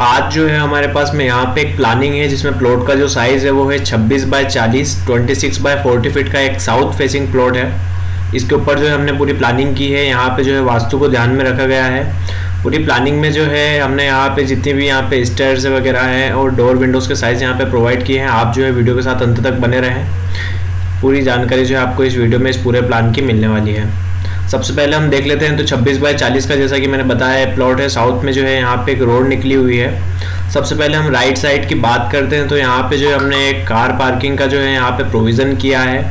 आज जो है हमारे पास में यहाँ पे एक प्लानिंग है जिसमें प्लॉट का जो साइज़ है वो है 26 बाय 40 26 बाय 40 फीट का एक साउथ फेसिंग प्लॉट है। इसके ऊपर जो है हमने पूरी प्लानिंग की है। यहाँ पे जो है वास्तु को ध्यान में रखा गया है। पूरी प्लानिंग में जो है हमने यहाँ पे जितनी भी यहाँ पे स्टेयर्स वगैरह हैं और डोर विंडोज़ के साइज़ यहाँ पे प्रोवाइड किए हैं। आप जो है वीडियो के साथ अंत तक बने रहें। पूरी जानकारी जो है आपको इस वीडियो में इस पूरे प्लान की मिलने वाली है। सबसे पहले हम देख लेते हैं तो 26 बाय 40 का जैसा कि मैंने बताया है प्लॉट है। साउथ में जो है यहाँ पे एक रोड निकली हुई है। सबसे पहले हम राइट साइड की बात करते हैं तो यहाँ पे जो है हमने एक कार पार्किंग का जो है यहाँ पे प्रोविज़न किया है।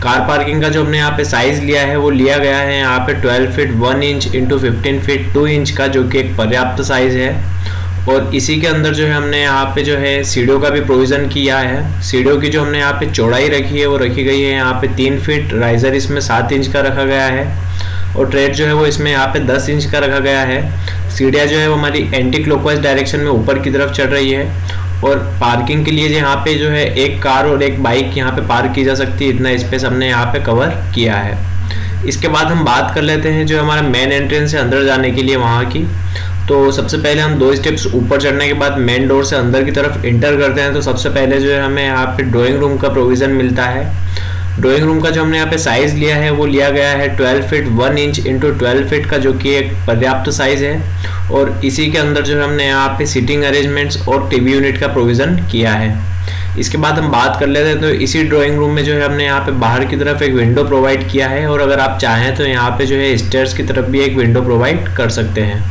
कार पार्किंग का जो हमने यहाँ पे साइज़ लिया है वो लिया गया है यहाँ पे 12 feet 1 inch into 15 feet 2 inch का, जो कि एक पर्याप्त साइज़ है। और इसी के अंदर जो है हमने यहाँ पे जो है सीढ़ियों का भी प्रोविज़न किया है। सीढ़ियों की जो हमने यहाँ पे चौड़ाई रखी है वो रखी गई है यहाँ पे 3 फीट, राइजर इसमें 7 इंच का रखा गया है और ट्रेड जो है वो इसमें यहाँ पे 10 इंच का रखा गया है। सीढ़ियाँ जो है वो हमारी एंटी क्लॉकवाइज डायरेक्शन में ऊपर की तरफ चढ़ रही है। और पार्किंग के लिए यहाँ पे जो है एक कार और एक बाइक यहाँ पे पार्क की जा सकती है, इतना स्पेस हमने यहाँ पे कवर किया है। इसके बाद हम बात कर लेते हैं जो हमारा मेन एंट्रेंस है अंदर जाने के लिए वहाँ की। तो सबसे पहले हम 2 स्टेप्स ऊपर चढ़ने के बाद मेन डोर से अंदर की तरफ इंटर करते हैं। तो सबसे पहले जो है हमें यहाँ पे ड्राइंग रूम का प्रोविज़न मिलता है। ड्राइंग रूम का जो हमने यहाँ पे साइज़ लिया है वो लिया गया है 12 फीट 1 इंच इंटू 12 फीट का, जो कि एक पर्याप्त साइज़ है। और इसी के अंदर जो हमने यहाँ पे सीटिंग अरेंजमेंट्स और टीवी यूनिट का प्रोविज़न किया है। इसके बाद हम बात कर लेते हैं तो इसी ड्राइंग रूम में जो है हमने यहाँ पे बाहर की तरफ एक विंडो प्रोवाइड किया है और अगर आप चाहें तो यहाँ पे जो है स्टेयर्स की तरफ भी एक विंडो प्रोवाइड कर सकते हैं।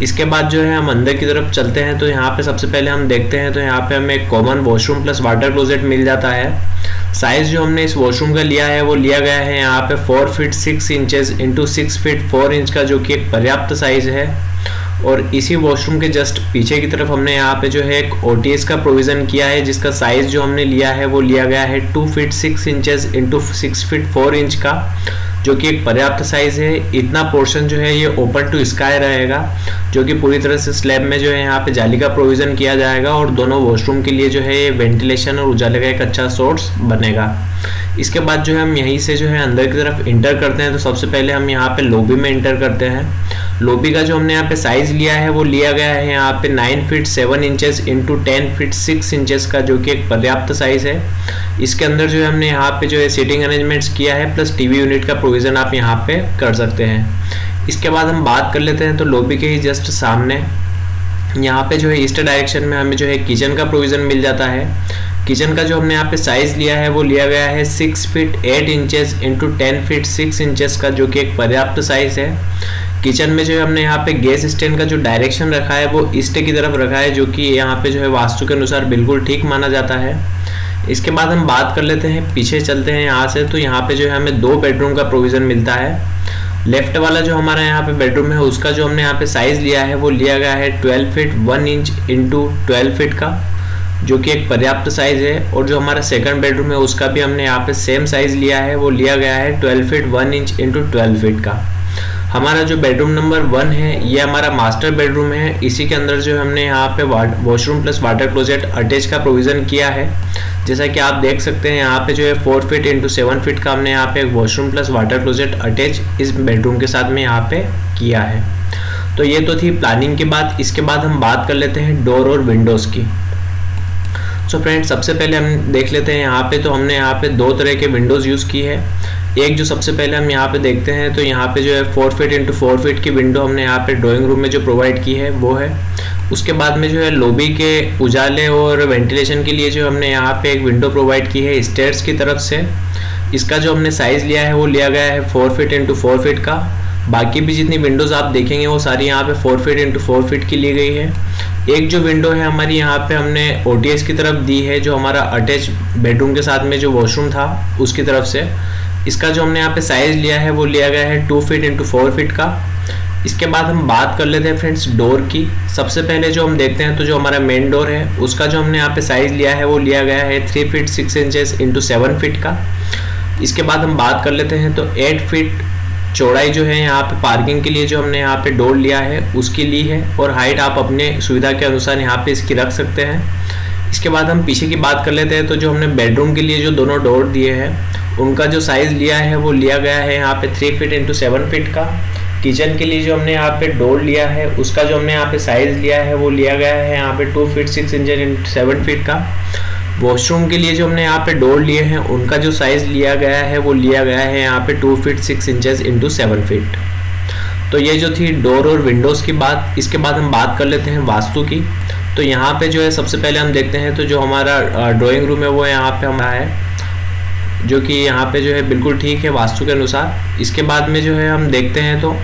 इसके बाद जो है हम अंदर की तरफ चलते हैं तो यहाँ पे सबसे पहले हम देखते हैं तो यहाँ पे हमें एक common washroom plus water closet मिल जाता है। साइज़ जो हमने इस वॉशरूम का लिया है वो लिया गया है यहाँ पे 4 feet 6 inches into 6 feet 4 inch का, जो कि एक पर्याप्त साइज़ है। और इसी वॉशरूम के जस्ट पीछे की तरफ हमने यहाँ पे जो है एक OTS का प्रोविज़न किया है, जिसका साइज़ जो हमने लिया है वो लिया गया है 2 feet 6 inches into 6 feet 4 inch का, जो कि एक पर्याप्त साइज़ है। इतना पोर्शन जो है ये ओपन टू स्काई रहेगा, जो कि पूरी तरह से स्लैब में जो है यहाँ पे जाली का प्रोविज़न किया जाएगा और दोनों वॉशरूम के लिए जो है ये वेंटिलेशन और उजाले का एक अच्छा सोर्स बनेगा। इसके बाद जो है हम यहीं से जो है अंदर की तरफ इंटर करते हैं। तो सबसे पहले हम यहाँ पे लॉबी में इंटर करते हैं। लॉबी का जो हमने यहाँ पे साइज़ लिया है वो लिया गया है यहाँ पे 9 feet 7 inches into 10 feet 6 inches का, जो कि एक पर्याप्त साइज़ है। इसके अंदर जो है हमने यहाँ पे जो है सीटिंग अरेंजमेंट्स किया है प्लस टीवी यूनिट का प्रोविज़न आप यहाँ पे कर सकते हैं। इसके बाद हम बात कर लेते हैं तो लॉबी के ही जस्ट सामने यहाँ पे जो है ईस्ट डायरेक्शन में हमें जो है किचन का प्रोविज़न मिल जाता है। किचन का जो हमने यहाँ पे साइज़ लिया है वो लिया गया है 6 feet 8 inches into 10 feet 6 inches का, जो कि एक पर्याप्त साइज़ है। किचन में जो है हमने यहाँ पे गैस स्टैंड का जो डायरेक्शन रखा है वो ईस्ट की तरफ रखा है, जो कि यहाँ पे जो है वास्तु के अनुसार बिल्कुल ठीक माना जाता है। इसके बाद हम बात कर लेते हैं, पीछे चलते हैं यहाँ से। तो यहाँ पे जो है हमें 2 बेडरूम का प्रोविज़न मिलता है। लेफ्ट वाला जो हमारा यहाँ पे बेडरूम है उसका जो हमने यहाँ पे साइज़ लिया है वो लिया गया है 12 फीट 1 इंच इंटू 12 फीट का, जो कि एक पर्याप्त साइज़ है। और जो हमारा सेकंड बेडरूम है उसका भी हमने यहाँ पे सेम साइज़ लिया है, वो लिया गया है 12 फीट 1 इंच इंटू 12 फीट का। हमारा जो बेडरूम नंबर 1 है ये हमारा मास्टर बेडरूम है। इसी के अंदर जो हमने यहाँ पे washroom plus water closet attach का प्रोविज़न किया है। जैसा कि आप देख सकते हैं यहाँ पे जो है 4 फीट इंटू 7 फीट का हमने यहाँ पे एक washroom plus water closet attach इस बेडरूम के साथ में यहाँ पे किया है। तो ये तो थी प्लानिंग की बात। इसके बाद हम बात कर लेते हैं डोर और विंडोज़ की। सो फ्रेंड्स, सबसे पहले हम देख लेते हैं यहाँ पे तो हमने यहाँ पे 2 तरह के विंडोज़ यूज़ की है। एक जो सबसे पहले हम यहाँ पे देखते हैं तो यहाँ पे जो है 4 फीट इंटू 4 फीट की विंडो हमने यहाँ पे ड्राइंग रूम में जो प्रोवाइड की है वो है। उसके बाद में जो है लॉबी के उजाले और वेंटिलेशन के लिए जो हमने यहाँ पे एक विंडो प्रोवाइड की है स्टेयर्स की तरफ से। इसका जो हमने साइज़ लिया है वो लिया गया है 4 फीट इंटू 4 फीट का। बाकी भी जितनी विंडोज़ आप देखेंगे वो सारी यहाँ पे 4 फीट इंटू 4 फीट की ली गई है। एक जो विंडो है हमारी यहाँ पे हमने OTS की तरफ दी है, जो हमारा अटैच बेडरूम के साथ में जो वॉशरूम था उसकी तरफ से। इसका जो हमने यहाँ पे साइज़ लिया है वो लिया गया है 2 फीट इंटू 4 फीट का। इसके बाद हम बात कर लेते हैं फ्रेंड्स डोर की। सबसे पहले जो हम देखते हैं तो जो हमारा मेन डोर है उसका जो हमने यहाँ पे साइज़ लिया है वो लिया गया है 3 फीट 6 इंचेस इंटू 7 फीट का। इसके बाद हम बात कर लेते हैं तो 8 फीट चौड़ाई जो है यहाँ पे पार्किंग के लिए जो हमने यहाँ पे डोर लिया है उसकी ली है, और हाइट आप अपने सुविधा के अनुसार यहाँ पे इसकी रख सकते हैं। इसके बाद हम पीछे की बात कर लेते हैं तो जो हमने बेडरूम के लिए जो दोनों डोर दिए हैं उनका जो साइज़ लिया है वो लिया गया है यहाँ पे 3 फीट इंटू 7 फीट का। किचन के लिए जो हमने यहाँ पे डोर लिया है उसका जो हमने यहाँ पे साइज़ लिया है वो लिया गया है यहाँ पे 2 फीट 6 इंचेस इन 7 फीट का। वॉशरूम के लिए जो हमने यहाँ पे डोर लिए हैं उनका जो साइज़ लिया गया है वो लिया गया है यहाँ पे 2 फीट 6 इंचेस इंटू 7 फीट। तो ये जो थी डोर और विंडोज़ की बात। इसके बाद हम बात कर लेते हैं वास्तु की। तो यहाँ पे जो है सबसे पहले हम देखते हैं तो जो हमारा ड्राइंग रूम है वो यहाँ पे हमारा है, जो कि यहाँ पे जो है बिल्कुल ठीक है वास्तु के अनुसार। इसके बाद में जो है हम देखते हैं तो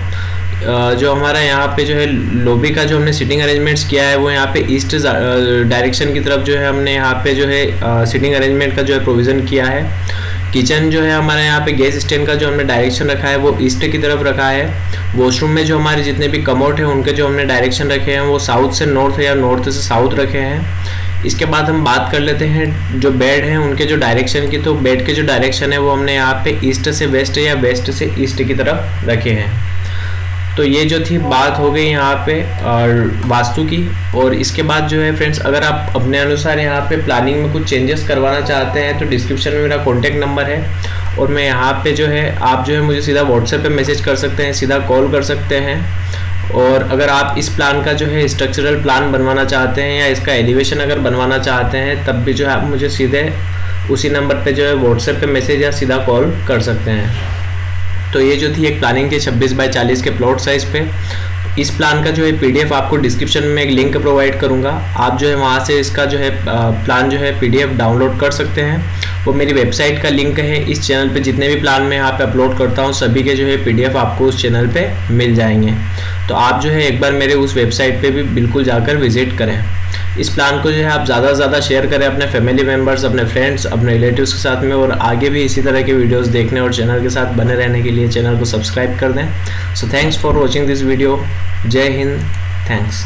जो हमारा यहाँ पे जो है लॉबी का जो हमने सिटिंग अरेंजमेंट्स किया है वो यहाँ पे ईस्ट डायरेक्शन की तरफ जो है हमने यहाँ पे जो है सिटिंग अरेंजमेंट का जो है प्रोविज़न किया है। किचन जो है हमारे यहाँ पे गैस स्टैंड का जो हमने डायरेक्शन रखा है वो ईस्ट की तरफ रखा है। वॉशरूम में जो हमारे जितने भी कमोड हैं उनके जो हमने डायरेक्शन रखे हैं वो साउथ से नॉर्थ या नॉर्थ से साउथ रखे हैं। इसके बाद हम बात कर लेते हैं जो बेड हैं उनके जो डायरेक्शन की। तो बेड के जो डायरेक्शन है वो हमने यहाँ पे ईस्ट से वेस्ट या वेस्ट से ईस्ट की तरफ रखे हैं। तो ये जो थी बात हो गई यहाँ पे और वास्तु की। और इसके बाद जो है फ्रेंड्स, अगर आप अपने अनुसार यहाँ पे प्लानिंग में कुछ चेंजेस करवाना चाहते हैं तो डिस्क्रिप्शन में मेरा कॉन्टैक्ट नंबर है और मैं यहाँ पे जो है आप जो है मुझे सीधा व्हाट्सएप पे मैसेज कर सकते हैं, सीधा कॉल कर सकते हैं। और अगर आप इस प्लान का जो है स्ट्रक्चरल प्लान बनवाना चाहते हैं या इसका एलिवेशन अगर बनवाना चाहते हैं तब भी जो है आप मुझे सीधे उसी नंबर पे जो है व्हाट्सएप पे मैसेज या सीधा कॉल कर सकते हैं। तो ये जो थी एक प्लानिंग थी 26 बाय 40 के प्लॉट साइज़ पे। इस प्लान का जो है पीडीएफ आपको डिस्क्रिप्शन में एक लिंक प्रोवाइड करूंगा, आप जो है वहाँ से इसका जो है प्लान जो है पीडीएफ डाउनलोड कर सकते हैं। वो मेरी वेबसाइट का लिंक है। इस चैनल पे जितने भी प्लान मैं यहाँ पे अपलोड करता हूँ सभी के जो है पीडीएफ आपको उस चैनल पे मिल जाएंगे। तो आप जो है एक बार मेरे उस वेबसाइट पे भी बिल्कुल जाकर विजिट करें। इस प्लान को जो है आप ज़्यादा से ज़्यादा शेयर करें अपने फैमिली मेम्बर्स, अपने फ्रेंड्स, अपने रिलेटिव्स के साथ में। और आगे भी इसी तरह के वीडियोस देखने और चैनल के साथ बने रहने के लिए चैनल को सब्सक्राइब कर दें। So thanks for watching this video. जय हिंद, थैंक्स।